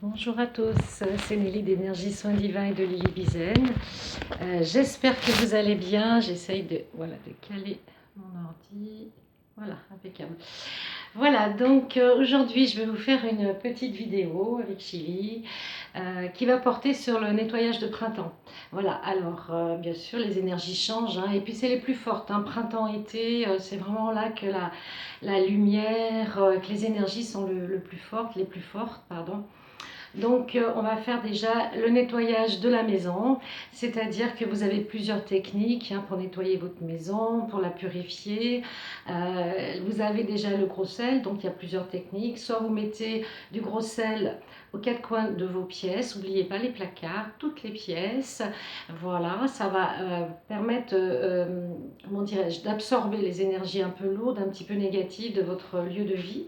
Bonjour à tous, c'est Nelly d'Énergie Soins Divins et de Lily Bizen. J'espère que vous allez bien. J'essaye de caler mon ordi. Voilà, impeccable. Voilà, donc aujourd'hui je vais vous faire une petite vidéo avec Chili qui va porter sur le nettoyage de printemps. Voilà, alors bien sûr les énergies changent hein, et puis c'est les plus fortes. Hein, printemps-été, c'est vraiment là que la lumière, que les énergies sont le plus fortes, les plus fortes, pardon. Donc on va faire déjà le nettoyage de la maison, c'est-à-dire que vous avez plusieurs techniques hein, pour nettoyer votre maison, pour la purifier. Vous avez déjà le gros sel, donc il y a plusieurs techniques. Soit vous mettez du gros sel aux quatre coins de vos pièces, n'oubliez pas les placards, toutes les pièces. Voilà, ça va permettre comment dirais-je, d'absorber les énergies un peu lourdes, un petit peu négatives de votre lieu de vie.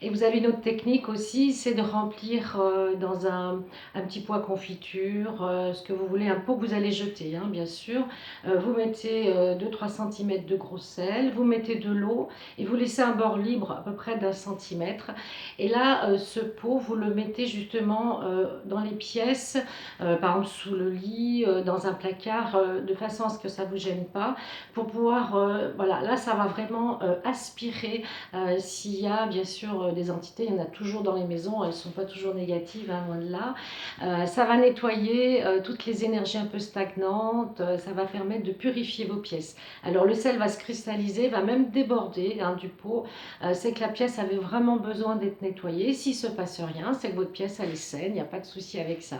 Et vous avez une autre technique aussi, c'est de remplir dans un petit pot à confiture, ce que vous voulez, un pot que vous allez jeter, hein, bien sûr. Vous mettez 2-3 cm de gros sel, vous mettez de l'eau et vous laissez un bord libre à peu près d'1 cm. Et là, ce pot, vous le mettez justement dans les pièces, par exemple sous le lit, dans un placard, de façon à ce que ça ne vous gêne pas, pour pouvoir, voilà, là ça va vraiment aspirer s'il y a bien sûr des entités, il y en a toujours dans les maisons, elles ne sont pas toujours négatives, hein, loin de là. Ça va nettoyer toutes les énergies un peu stagnantes, ça va permettre de purifier vos pièces. Alors le sel va se cristalliser, va même déborder hein, du pot, c'est que la pièce avait vraiment besoin d'être nettoyée. S'il ne se passe rien, c'est que votre pièce elle est saine, il n'y a pas de souci avec ça.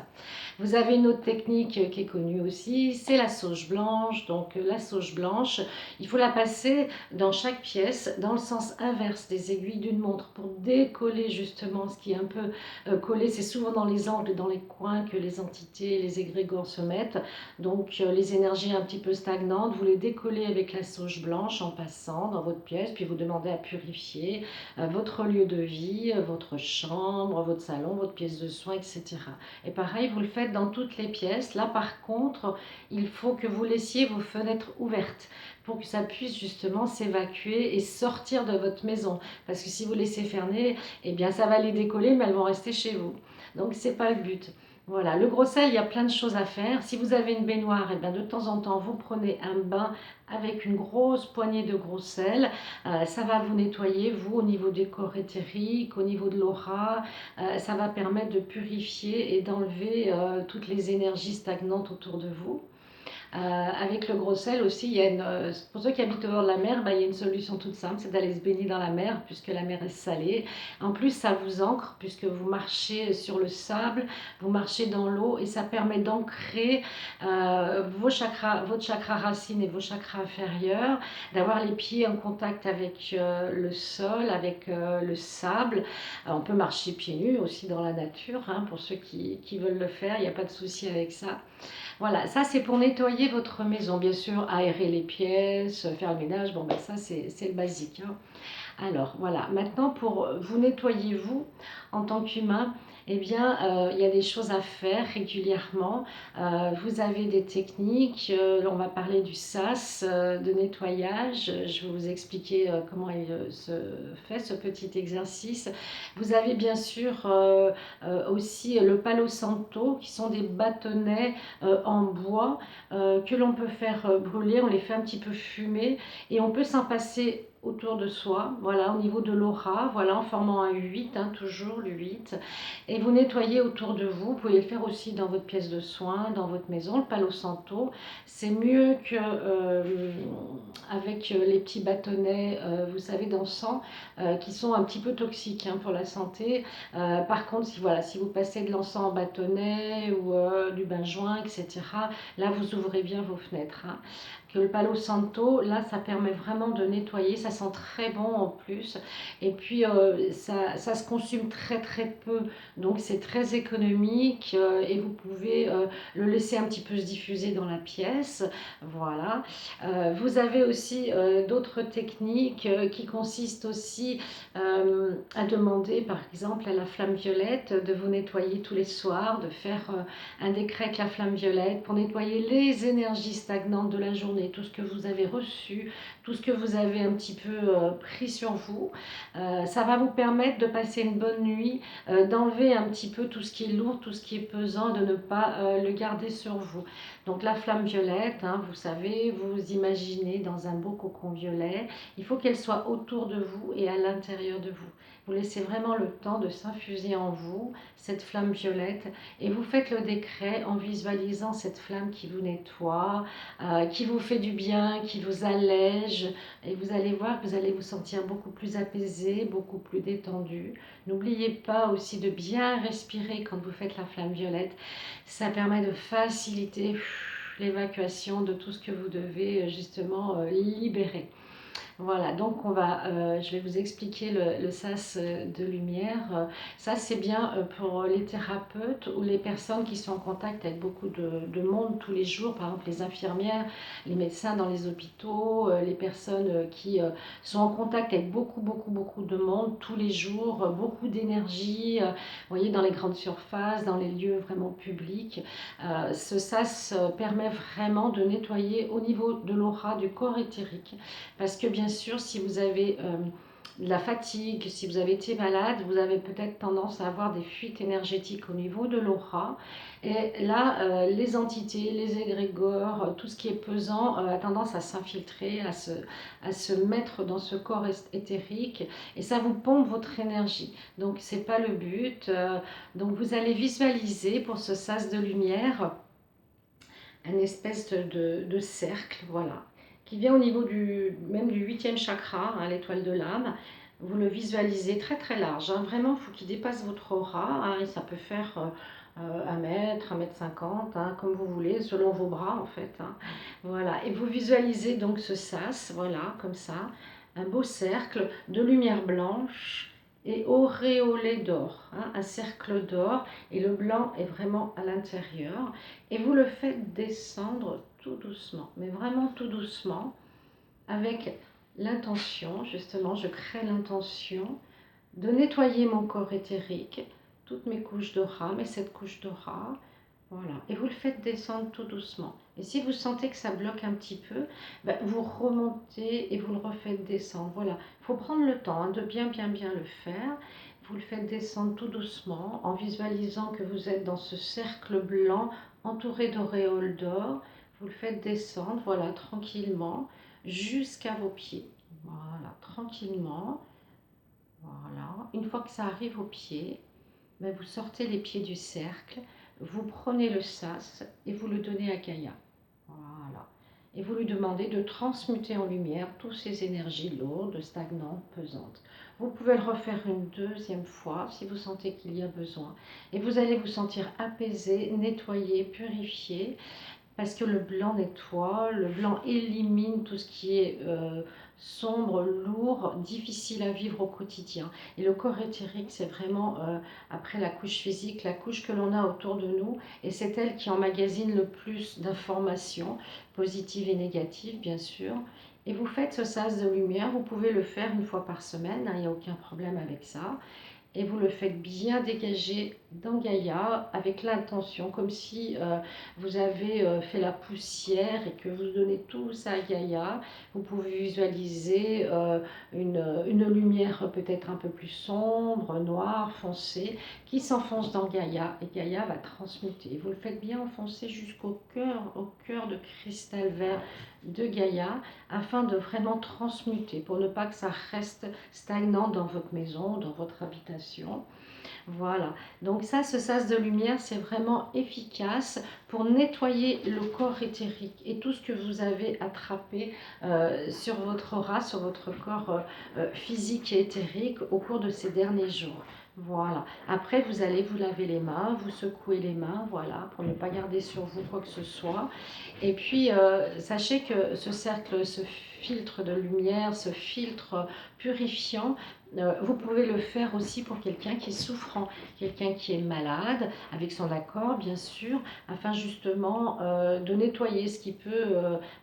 Vous avez une autre technique qui est connue aussi, c'est la sauge blanche. Donc la sauge blanche, il faut la passer dans chaque pièce dans le sens inverse des aiguilles d'une montre pour décoller justement ce qui est un peu collé. C'est souvent dans les angles, dans les coins que les entités, les égrégores se mettent. Donc les énergies un petit peu stagnantes, vous les décollez avec la sauge blanche en passant dans votre pièce, puis vous demandez à purifier votre lieu de vie, votre chambre, votre salon, votre pièce de soins, etc. Et pareil, vous le faites dans toutes les pièces. Là, par contre, il faut que vous laissiez vos fenêtres ouvertes pour que ça puisse justement s'évacuer et sortir de votre maison. Parce que si vous laissez fermer, eh bien ça va les décoller, mais elles vont rester chez vous. Donc, ce n'est pas le but. Voilà, le gros sel, il y a plein de choses à faire. Si vous avez une baignoire, eh bien, de temps en temps, vous prenez un bain avec une grosse poignée de gros sel. Ça va vous nettoyer, vous, au niveau des corps éthériques, au niveau de l'aura. Ça va permettre de purifier et d'enlever toutes les énergies stagnantes autour de vous. Avec le gros sel aussi, pour ceux qui habitent au bord de la mer, il y a une solution toute simple, c'est d'aller se baigner dans la mer puisque la mer est salée. En plus, ça vous ancre puisque vous marchez sur le sable, vous marchez dans l'eau et ça permet d'ancrer votre chakra racine et vos chakras inférieurs, d'avoir les pieds en contact avec le sol, avec le sable. On peut marcher pieds nus aussi dans la nature, hein, pour ceux qui veulent le faire, il n'y a pas de souci avec ça. Voilà, ça c'est pour nettoyer votre maison. Bien sûr, aérer les pièces, faire le ménage, bon ben ça c'est le basique. Hein. Alors voilà, maintenant pour vous nettoyer vous en tant qu'humain, eh bien il y a des choses à faire régulièrement. Vous avez des techniques, on va parler du sas de nettoyage. Je vais vous expliquer comment il se fait ce petit exercice. Vous avez bien sûr aussi le palo santo qui sont des bâtonnets en bois que l'on peut faire brûler, on les fait un petit peu fumer et on peut s'en passer autour de soi, voilà, au niveau de l'aura, voilà, en formant un 8, hein, toujours le 8. Et vous nettoyez autour de vous. Vous pouvez le faire aussi dans votre pièce de soins, dans votre maison. Le palo santo, c'est mieux que avec les petits bâtonnets, vous savez, d'encens, qui sont un petit peu toxiques hein, pour la santé. Par contre, si vous passez de l'encens en bâtonnet ou du bain-joint, etc., là, vous ouvrez bien vos fenêtres. Hein. Que le palo santo, là, ça permet vraiment de nettoyer. Ça sent très bon en plus. Et puis, ça se consume très, très peu. Donc, c'est très économique et vous pouvez le laisser un petit peu se diffuser dans la pièce. Voilà. Vous avez aussi d'autres techniques qui consistent aussi à demander par exemple à la flamme violette de vous nettoyer tous les soirs, de faire un décret avec la flamme violette pour nettoyer les énergies stagnantes de la journée, fait, tout ce que vous avez reçu, tout ce que vous avez un petit peu pris sur vous. Ça va vous permettre de passer une bonne nuit, d'enlever un petit peu tout ce qui est lourd, tout ce qui est pesant, de ne pas le garder sur vous. Donc la flamme violette, hein, vous savez, vous imaginez dans un beau cocon violet, il faut qu'elle soit autour de vous et à l'intérieur de vous. Vous laissez vraiment le temps de s'infuser en vous, cette flamme violette, et vous faites le décret en visualisant cette flamme qui vous nettoie, qui vous fait du bien, qui vous allège, et vous allez voir que vous allez vous sentir beaucoup plus apaisé, beaucoup plus détendu. N'oubliez pas aussi de bien respirer quand vous faites la flamme violette, ça permet de faciliter l'évacuation de tout ce que vous devez justement libérer. Voilà, donc je vais vous expliquer le sas de lumière. Ça, c'est bien pour les thérapeutes ou les personnes qui sont en contact avec beaucoup de monde tous les jours, par exemple les infirmières, les médecins dans les hôpitaux, les personnes qui sont en contact avec beaucoup de monde tous les jours, beaucoup d'énergie, vous voyez, dans les grandes surfaces, dans les lieux vraiment publics. Ce sas permet vraiment de nettoyer au niveau de l'aura, du corps éthérique, parce que bien sûr, si vous avez de la fatigue, si vous avez été malade, vous avez peut-être tendance à avoir des fuites énergétiques au niveau de l'aura. Et là, les entités, les égrégores, tout ce qui est pesant a tendance à s'infiltrer, à se mettre dans ce corps éthérique. Et ça vous pompe votre énergie. Donc, ce n'est pas le but. Donc, vous allez visualiser pour ce sas de lumière un espèce de cercle, voilà, qui vient au niveau même du 8e chakra, hein, l'étoile de l'âme. Vous le visualisez très large, hein. Vraiment il faut qu'il dépasse votre aura, hein, et ça peut faire 1 mètre, 1,50 m, hein, comme vous voulez, selon vos bras en fait, hein. Voilà, et vous visualisez donc ce sas, voilà, comme ça, un beau cercle de lumière blanche et auréolé d'or, hein, un cercle d'or, et le blanc est vraiment à l'intérieur, et vous le faites descendre tout doucement, mais vraiment tout doucement, avec l'intention, justement, je crée l'intention de nettoyer mon corps éthérique, toutes mes couches d'aura, mais cette couche d'aura, voilà, et vous le faites descendre tout doucement. Et si vous sentez que ça bloque un petit peu, ben vous remontez et vous le refaites descendre. Voilà, il faut prendre le temps, hein, de bien le faire. Vous le faites descendre tout doucement en visualisant que vous êtes dans ce cercle blanc entouré d'auréoles d'or. Vous le faites descendre, voilà, tranquillement, jusqu'à vos pieds. Voilà, tranquillement. Voilà, une fois que ça arrive aux pieds, ben vous sortez les pieds du cercle, vous prenez le sas et vous le donnez à Gaïa. Voilà. Et vous lui demandez de transmuter en lumière toutes ces énergies lourdes, stagnantes, pesantes. Vous pouvez le refaire une 2e fois si vous sentez qu'il y a besoin. Et vous allez vous sentir apaisé, nettoyé, purifié, parce que le blanc nettoie, le blanc élimine tout ce qui est sombre, lourd, difficile à vivre au quotidien. Et le corps éthérique, c'est vraiment, après la couche physique, la couche que l'on a autour de nous, et c'est elle qui emmagasine le plus d'informations, positives et négatives, bien sûr. Et vous faites ce sas de lumière, vous pouvez le faire une fois par semaine, hein, il n'y a aucun problème avec ça. Et vous le faites bien dégager dans Gaïa avec l'intention, comme si vous avez fait la poussière et que vous donnez tout ça à Gaïa. Vous pouvez visualiser une lumière peut-être un peu plus sombre, noire, foncée, qui s'enfonce dans Gaïa, et Gaïa va transmuter. Vous le faites bien enfoncer jusqu'au cœur de cristal vert de Gaïa, afin de vraiment transmuter, pour ne pas que ça reste stagnant dans votre maison, dans votre habitation. Voilà, donc ça, ce sas de lumière, c'est vraiment efficace pour nettoyer le corps éthérique et tout ce que vous avez attrapé sur votre aura, sur votre corps physique et éthérique au cours de ces derniers jours. Voilà, après vous allez vous laver les mains, vous secouez les mains, voilà, pour ne pas garder sur vous quoi que ce soit. Et puis sachez que ce cercle se filtre de lumière, ce filtre purifiant, vous pouvez le faire aussi pour quelqu'un qui est souffrant, quelqu'un qui est malade, avec son accord bien sûr, afin justement de nettoyer ce qui peut,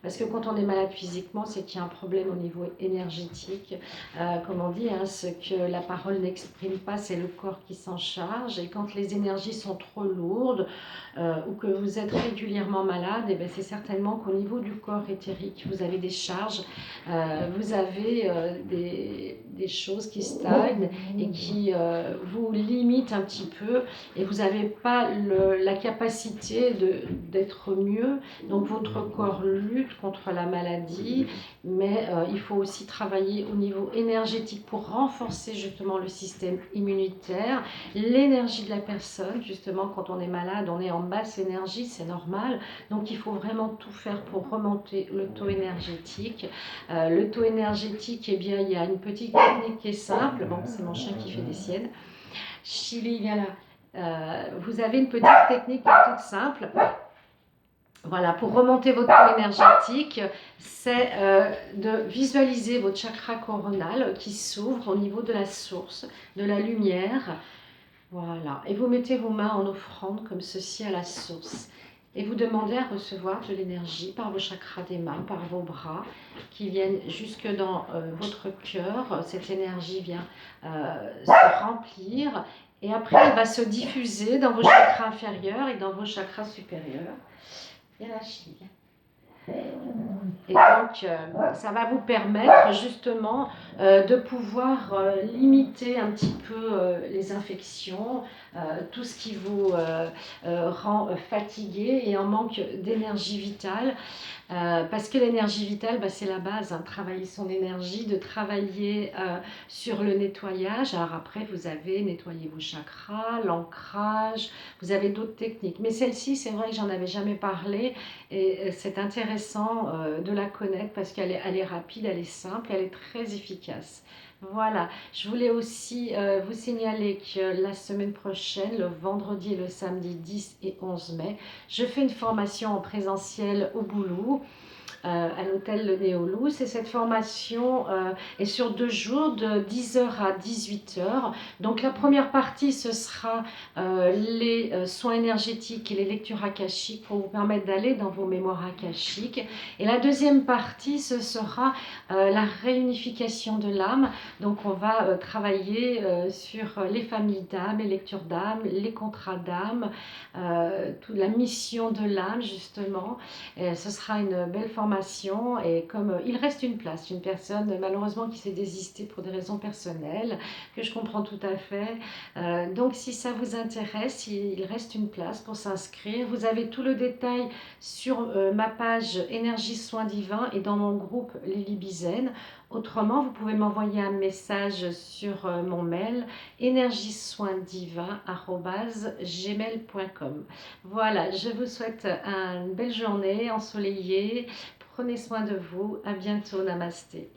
parce que quand on est malade physiquement, c'est qu'il y a un problème au niveau énergétique. Comme on dit, hein, ce que la parole n'exprime pas, c'est le corps qui s'en charge, et quand les énergies sont trop lourdes, ou que vous êtes régulièrement malade, et c'est certainement qu'au niveau du corps éthérique, vous avez des charges, vous avez des choses qui stagnent et qui vous limitent un petit peu, et vous n'avez pas la capacité d'être mieux. Donc votre corps lutte contre la maladie, mais il faut aussi travailler au niveau énergétique pour renforcer justement le système immunitaire, l'énergie de la personne. Justement, quand on est malade, on est en basse énergie, c'est normal, donc il faut vraiment tout faire pour remonter le taux énergétique. Le taux énergétique, eh bien, il y a une petite technique qui est simple. Bon, c'est mon chien qui fait des siennes. Chili, viens là. Vous avez une petite technique qui est toute simple. Voilà, pour remonter votre taux énergétique, c'est de visualiser votre chakra coronal qui s'ouvre au niveau de la source, de la lumière. Voilà, et vous mettez vos mains en offrande comme ceci à la source. Et vous demandez à recevoir de l'énergie par vos chakras des mains, par vos bras, qui viennent jusque dans votre cœur. Cette énergie vient se remplir, et après elle va se diffuser dans vos chakras inférieurs et dans vos chakras supérieurs. Viens là, Chili. Et donc, ça va vous permettre justement de pouvoir limiter un petit peu les infections, tout ce qui vous rend fatigué et en manque d'énergie vitale. Parce que l'énergie vitale, c'est la base, hein, travailler son énergie, de travailler sur le nettoyage. Alors après, vous avez nettoyé vos chakras, l'ancrage, vous avez d'autres techniques. Mais celle-ci, c'est vrai que j'en avais jamais parlé, et c'est intéressant de la connaître parce qu'elle est rapide, elle est simple, elle est très efficace. Voilà, je voulais aussi vous signaler que la semaine prochaine, le vendredi et le samedi 10 et 11 mai, je fais une formation en présentiel au Boulou, à l'hôtel Le Néolus, et cette formation est sur 2 jours de 10h à 18h. Donc la première partie, ce sera les soins énergétiques et les lectures akashiques pour vous permettre d'aller dans vos mémoires akashiques, et la deuxième partie, ce sera la réunification de l'âme. Donc on va travailler sur les familles d'âmes, les lectures d'âme, les contrats d'âme, toute la mission de l'âme justement. Et ce sera une belle formation, et comme il reste une place, une personne malheureusement qui s'est désistée pour des raisons personnelles, que je comprends tout à fait. Donc si ça vous intéresse, il reste une place pour s'inscrire. Vous avez tout le détail sur ma page Énergie Soins Divins et dans mon groupe Lily Bizen. Autrement, vous pouvez m'envoyer un message sur mon mail energiesoindivin@gmail.com. Voilà, je vous souhaite une belle journée ensoleillée. Prenez soin de vous. À bientôt. Namasté.